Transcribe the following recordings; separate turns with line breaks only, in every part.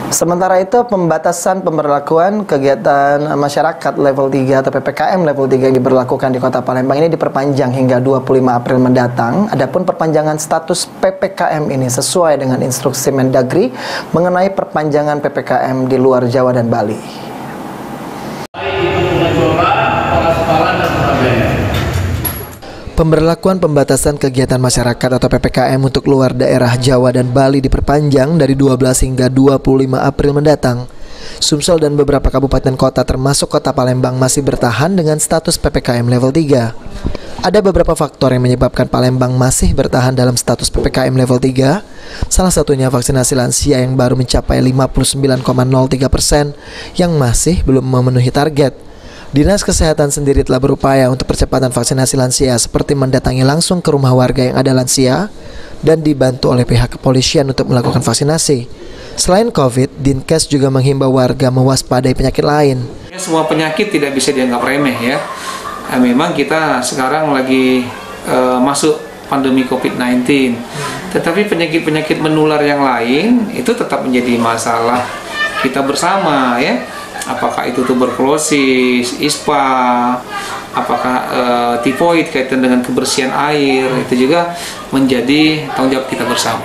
Sementara itu, pembatasan pemberlakuan kegiatan masyarakat level 3 atau PPKM level 3 yang diberlakukan di Kota Palembang ini diperpanjang hingga 25 April mendatang. Adapun perpanjangan status PPKM ini sesuai dengan instruksi Mendagri mengenai perpanjangan PPKM di luar Jawa dan Bali. Pemberlakuan pembatasan kegiatan masyarakat atau PPKM untuk luar daerah Jawa dan Bali diperpanjang dari 12 hingga 25 April mendatang. Sumsel dan beberapa kabupaten kota termasuk Kota Palembang masih bertahan dengan status PPKM level 3. Ada beberapa faktor yang menyebabkan Palembang masih bertahan dalam status PPKM level 3. Salah satunya vaksinasi lansia yang baru mencapai 59,03% yang masih belum memenuhi target. Dinas Kesehatan sendiri telah berupaya untuk percepatan vaksinasi lansia seperti mendatangi langsung ke rumah warga yang ada lansia dan dibantu oleh pihak kepolisian untuk melakukan vaksinasi. Selain COVID, Dinkes juga menghimbau warga mewaspadai penyakit lain.
Semua penyakit tidak bisa dianggap remeh ya. Memang kita sekarang lagi masuk pandemi COVID-19. Tetapi penyakit-penyakit menular yang lain itu tetap menjadi masalah kita bersama ya. Apakah itu tuberkulosis, ISPA, apakah tifoid kaitan dengan kebersihan air, itu juga menjadi tanggung jawab kita bersama.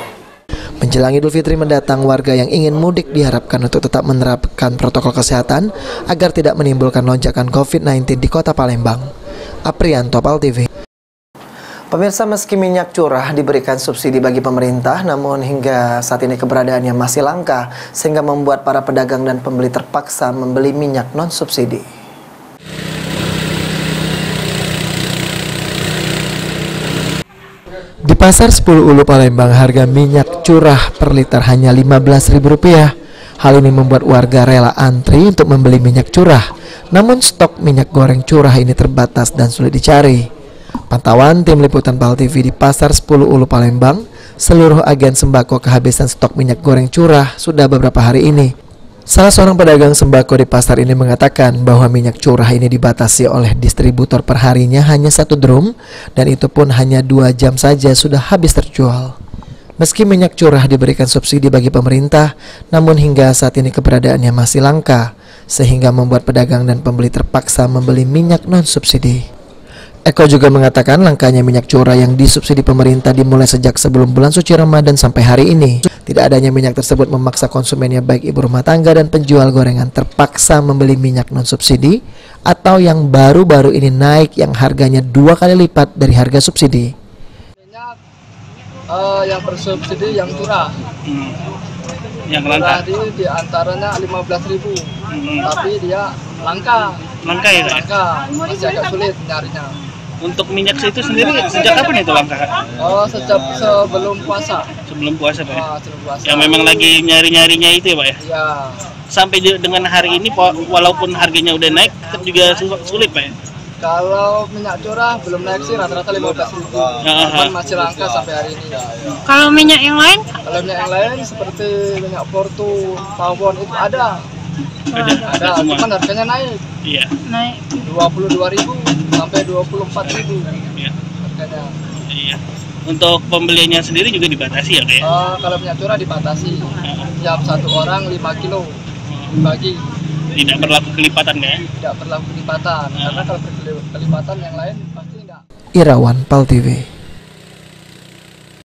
Menjelang Idul Fitri mendatang, warga yang ingin mudik diharapkan untuk tetap menerapkan protokol kesehatan agar tidak menimbulkan lonjakan COVID-19 di Kota Palembang. Aprianto, PAL TV. Pemirsa, meski minyak curah diberikan subsidi bagi pemerintah, namun hingga saat ini keberadaannya masih langka, sehingga membuat para pedagang dan pembeli terpaksa membeli minyak non-subsidi. Di Pasar 10 Ulu Palembang, harga minyak curah per liter hanya Rp15.000. Hal ini membuat warga rela antri untuk membeli minyak curah, namun stok minyak goreng curah ini terbatas dan sulit dicari. Pantauan tim liputan PAL TV di Pasar 10 Ulu Palembang, seluruh agen sembako kehabisan stok minyak goreng curah sudah beberapa hari ini. Salah seorang pedagang sembako di pasar ini mengatakan bahwa minyak curah ini dibatasi oleh distributor perharinya hanya 1 drum, dan itu pun hanya 2 jam saja sudah habis terjual. Meski minyak curah diberikan subsidi bagi pemerintah, namun hingga saat ini keberadaannya masih langka, sehingga membuat pedagang dan pembeli terpaksa membeli minyak non-subsidi. Eko juga mengatakan langkanya minyak curah yang disubsidi pemerintah dimulai sejak sebelum bulan suci Ramadan sampai hari ini. Tidak adanya minyak tersebut memaksa konsumennya baik ibu rumah tangga dan penjual gorengan terpaksa membeli minyak non-subsidi atau yang baru-baru ini naik yang harganya 2 kali lipat dari harga subsidi.
Minyak yang bersubsidi yang curah.
Yang langka
di antaranya 15.000, tapi dia langka ya? Langka, masih agak sulit nyarinya.
Untuk minyak itu sendiri sejak kapan itu langka?
Oh, sejak sebelum puasa.
Sebelum puasa Pak ya?
Sebelum puasa.
Yang memang lagi nyari-nyarinya itu ya Pak ya?
Iya.
Sampai dengan hari ini walaupun harganya udah naik tetap juga sulit Pak ya?
Kalau minyak curah belum naik sih, rata-rata 15.000. Cuman masih langka sampai hari ini.
Kalau minyak yang lain?
Kalau minyak yang lain seperti minyak Fortune, Tawon itu ada
semua.
Cuman harganya naik.
Iya.
Naik
22.000 sampai 24.000.
Iya.
Harganya.
Iya. Untuk pembeliannya sendiri juga dibatasi ya Pak ya?
Kalau minyak curah dibatasi. Tiap 1 orang 5 kilo dibagi.
Tidak berlaku kelipatan ya?
Tidak berlaku kelipatan. Karena kalau berkelipatan yang lain pasti enggak.
Irawan, PAL TV.